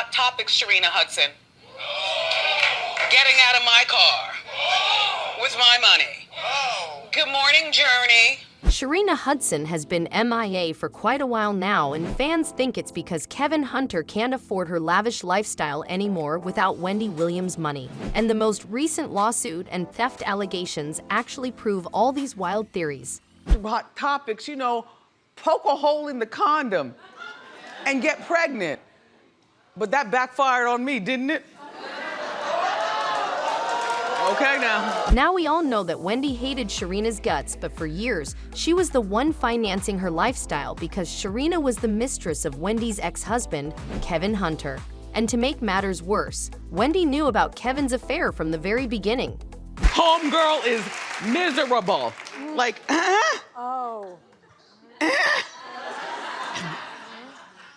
hot topics, Sharina Hudson. Getting out of my car with my money. Good morning, Journey. Sharina Hudson has been MIA for quite a while now, and fans think it's because Kevin Hunter can't afford her lavish lifestyle anymore without Wendy Williams' money. And the most recent lawsuit and theft allegations actually prove all these wild theories. Hot topics, you know, poke a hole in the condom and get pregnant. But that backfired on me, didn't it? Okay now. Now we all know that Wendy hated Sharina's guts, but for years, she was the one financing her lifestyle because Sharina was the mistress of Wendy's ex-husband, Kevin Hunter. And to make matters worse, Wendy knew about Kevin's affair from the very beginning. Homegirl is miserable. Like, Oh.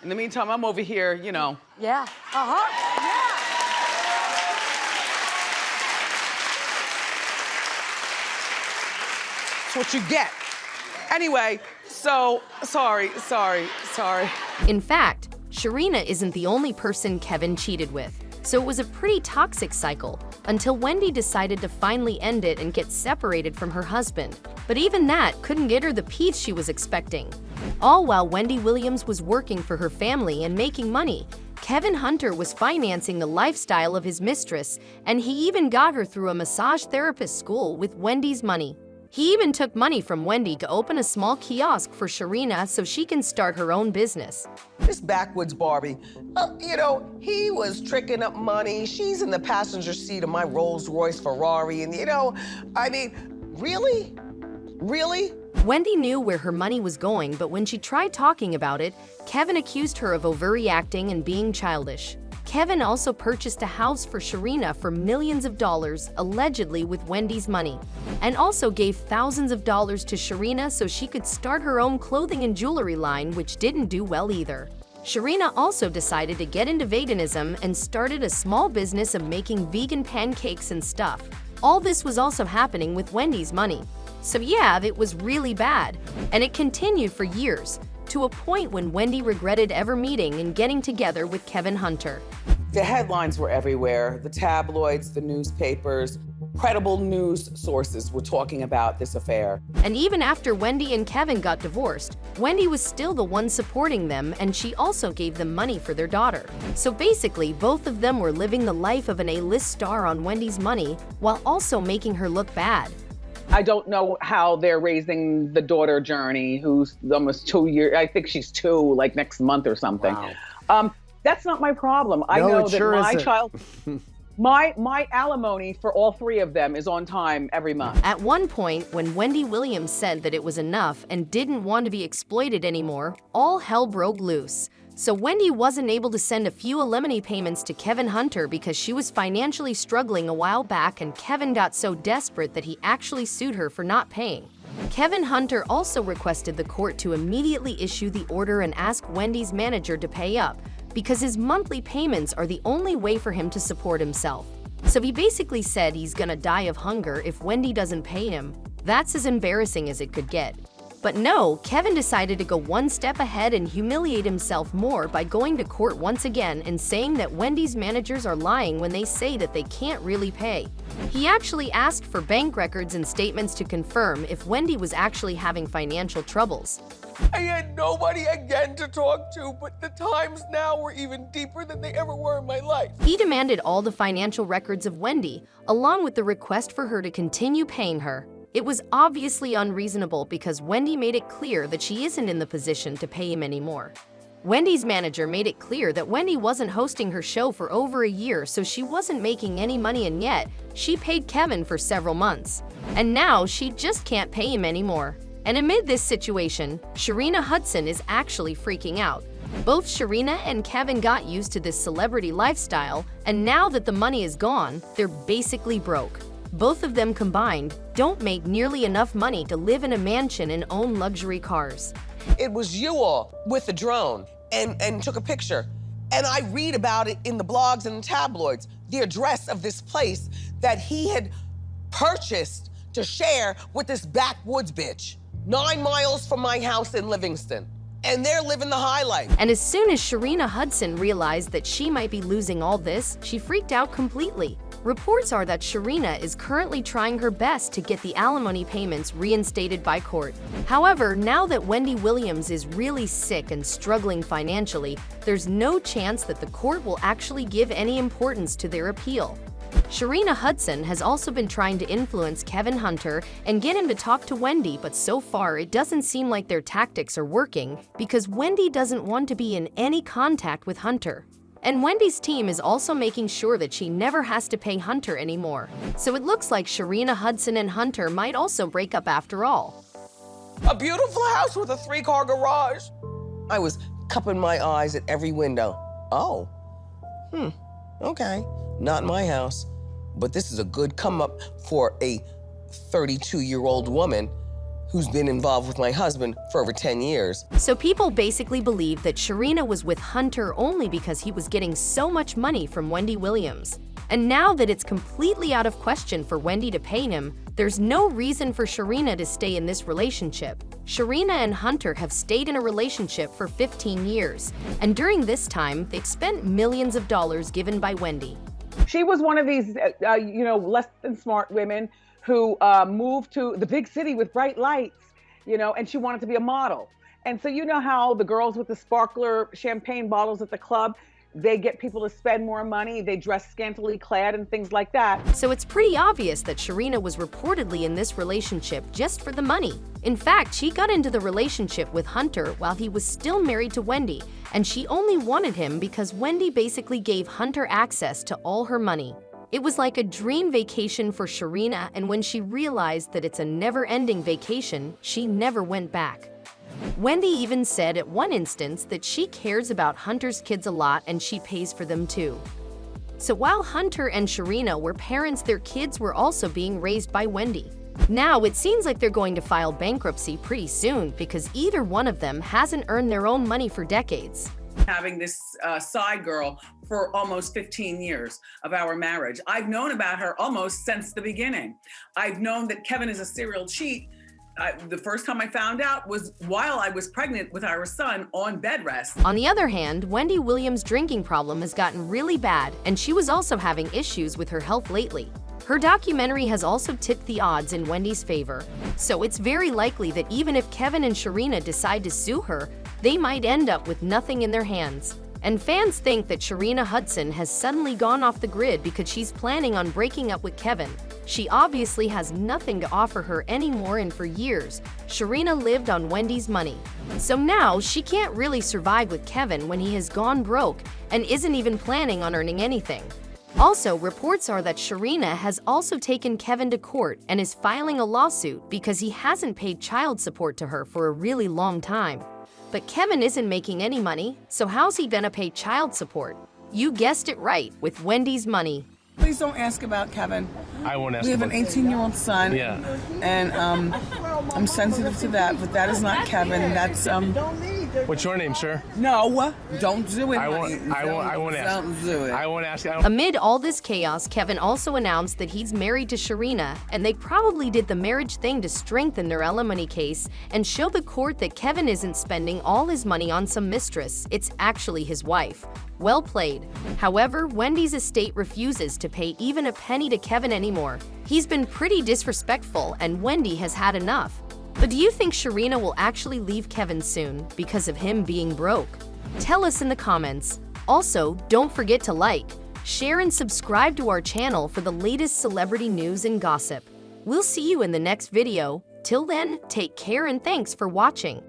In the meantime, I'm over here, you know. Yeah. Uh-huh. Yeah. That's what you get. Anyway, so, sorry. In fact, Sharina isn't the only person Kevin cheated with, so it was a pretty toxic cycle until Wendy decided to finally end it and get separated from her husband. But even that couldn't get her the peace she was expecting. All while Wendy Williams was working for her family and making money, Kevin Hunter was financing the lifestyle of his mistress, and he even got her through a massage therapist school with Wendy's money. He even took money from Wendy to open a small kiosk for Sharina so she can start her own business. This backwoods Barbie, you know, he was tricking up money. She's in the passenger seat of my Rolls Royce Ferrari. And you know, I mean, really? Really? Wendy knew where her money was going, but when she tried talking about it, Kevin accused her of overreacting and being childish. Kevin also purchased a house for Sharina for millions of dollars, allegedly with Wendy's money, and also gave thousands of dollars to Sharina so she could start her own clothing and jewelry line, which didn't do well either. Sharina also decided to get into veganism and started a small business of making vegan pancakes and stuff. All this was also happening with Wendy's money. So yeah, it was really bad, and it continued for years, to a point when Wendy regretted ever meeting and getting together with Kevin Hunter. The headlines were everywhere. The tabloids, the newspapers, credible news sources were talking about this affair. And even after Wendy and Kevin got divorced, Wendy was still the one supporting them, and she also gave them money for their daughter. So basically, both of them were living the life of an A-list star on Wendy's money while also making her look bad. I don't know how they're raising the daughter Journey, who's almost 2 years, I think she's 2, like next month or something. Wow. That's not my problem. I know that sure my isn't. child, my alimony for all 3 of them is on time every month. At one point, when Wendy Williams said that it was enough and didn't want to be exploited anymore, all hell broke loose. So Wendy wasn't able to send a few alimony payments to Kevin Hunter because she was financially struggling a while back, and Kevin got so desperate that he actually sued her for not paying. Kevin Hunter also requested the court to immediately issue the order and ask Wendy's manager to pay up, because his monthly payments are the only way for him to support himself. So he basically said he's gonna die of hunger if Wendy doesn't pay him. That's as embarrassing as it could get. But no, Kevin decided to go one step ahead and humiliate himself more by going to court once again and saying that Wendy's managers are lying when they say that they can't really pay. He actually asked for bank records and statements to confirm if Wendy was actually having financial troubles. I had nobody again to talk to, but the times now were even deeper than they ever were in my life. He demanded all the financial records of Wendy, along with the request for her to continue paying her. It was obviously unreasonable because Wendy made it clear that she isn't in the position to pay him anymore. Wendy's manager made it clear that Wendy wasn't hosting her show for over a year, so she wasn't making any money, and yet she paid Kevin for several months. And now she just can't pay him anymore. And amid this situation, Sharina Hudson is actually freaking out. Both Sharina and Kevin got used to this celebrity lifestyle, and now that the money is gone, they're basically broke. Both of them combined don't make nearly enough money to live in a mansion and own luxury cars. It was you all with the drone and took a picture. And I read about it in the blogs and the tabloids, the address of this place that he had purchased to share with this backwoods bitch, 9 miles from my house in Livingston. and they're living the high life. And as soon as Sharina Hudson realized that she might be losing all this, she freaked out completely. Reports are that Sharina is currently trying her best to get the alimony payments reinstated by court. However, now that Wendy Williams is really sick and struggling financially, there's no chance that the court will actually give any importance to their appeal. Sharina Hudson has also been trying to influence Kevin Hunter and get him to talk to Wendy, but so far it doesn't seem like their tactics are working because Wendy doesn't want to be in any contact with Hunter. And Wendy's team is also making sure that she never has to pay Hunter anymore. So it looks like Sharina Hudson and Hunter might also break up after all. A beautiful house with a 3-car garage. I was cupping my eyes at every window. Oh, okay, not my house. But this is a good come up for a 32-year-old woman who's been involved with my husband for over 10 years. So people basically believe that Sharina was with Hunter only because he was getting so much money from Wendy Williams. And now that it's completely out of question for Wendy to pay him, there's no reason for Sharina to stay in this relationship. Sharina and Hunter have stayed in a relationship for 15 years, and during this time, they've spent millions of dollars given by Wendy. She was one of these, less than smart women who moved to the big city with bright lights, and she wanted to be a model. And so you know how the girls with the sparkler champagne bottles at the club, they get people to spend more money, they dress scantily clad and things like that. So it's pretty obvious that Sharina was reportedly in this relationship just for the money. In fact, she got into the relationship with Hunter while he was still married to Wendy, and she only wanted him because Wendy basically gave Hunter access to all her money. It was like a dream vacation for Sharina, and when she realized that it's a never-ending vacation, she never went back. Wendy even said at one instance that she cares about Hunter's kids a lot and she pays for them too. So while Hunter and Sharina were parents, their kids were also being raised by Wendy. Now it seems like they're going to file bankruptcy pretty soon because either one of them hasn't earned their own money for decades. Having this side girl for almost 15 years of our marriage. I've known about her almost since the beginning. I've known that Kevin is a serial cheat. The first time I found out was while I was pregnant with our son on bed rest. On the other hand, Wendy Williams' drinking problem has gotten really bad, and she was also having issues with her health lately. Her documentary has also tipped the odds in Wendy's favor, so it's very likely that even if Kevin and Sharina decide to sue her, they might end up with nothing in their hands. And fans think that Sharina Hudson has suddenly gone off the grid because she's planning on breaking up with Kevin. She obviously has nothing to offer her anymore, and for years, Sharina lived on Wendy's money. So now she can't really survive with Kevin when he has gone broke and isn't even planning on earning anything. Also, reports are that Sharina has also taken Kevin to court and is filing a lawsuit because he hasn't paid child support to her for a really long time. But Kevin isn't making any money, so how's he gonna pay child support? You guessed it right, with Wendy's money. Please don't ask about Kevin. I won't ask. We have an 18-year-old son. Yeah. And I'm sensitive to that, but that is not Kevin. That's What's your name, sir? No, don't do it. I won't ask. Don't do it. I won't ask. Amid all this chaos, Kevin also announced that he's married to Sharina, and they probably did the marriage thing to strengthen their alimony case and show the court that Kevin isn't spending all his money on some mistress, it's actually his wife. Well played. However, Wendy's estate refuses to pay even a penny to Kevin anymore. He's been pretty disrespectful, and Wendy has had enough. But do you think Sharina will actually leave Kevin soon because of him being broke? Tell us in the comments. Also, don't forget to like, share, and subscribe to our channel for the latest celebrity news and gossip. We'll see you in the next video. Till then, take care and thanks for watching.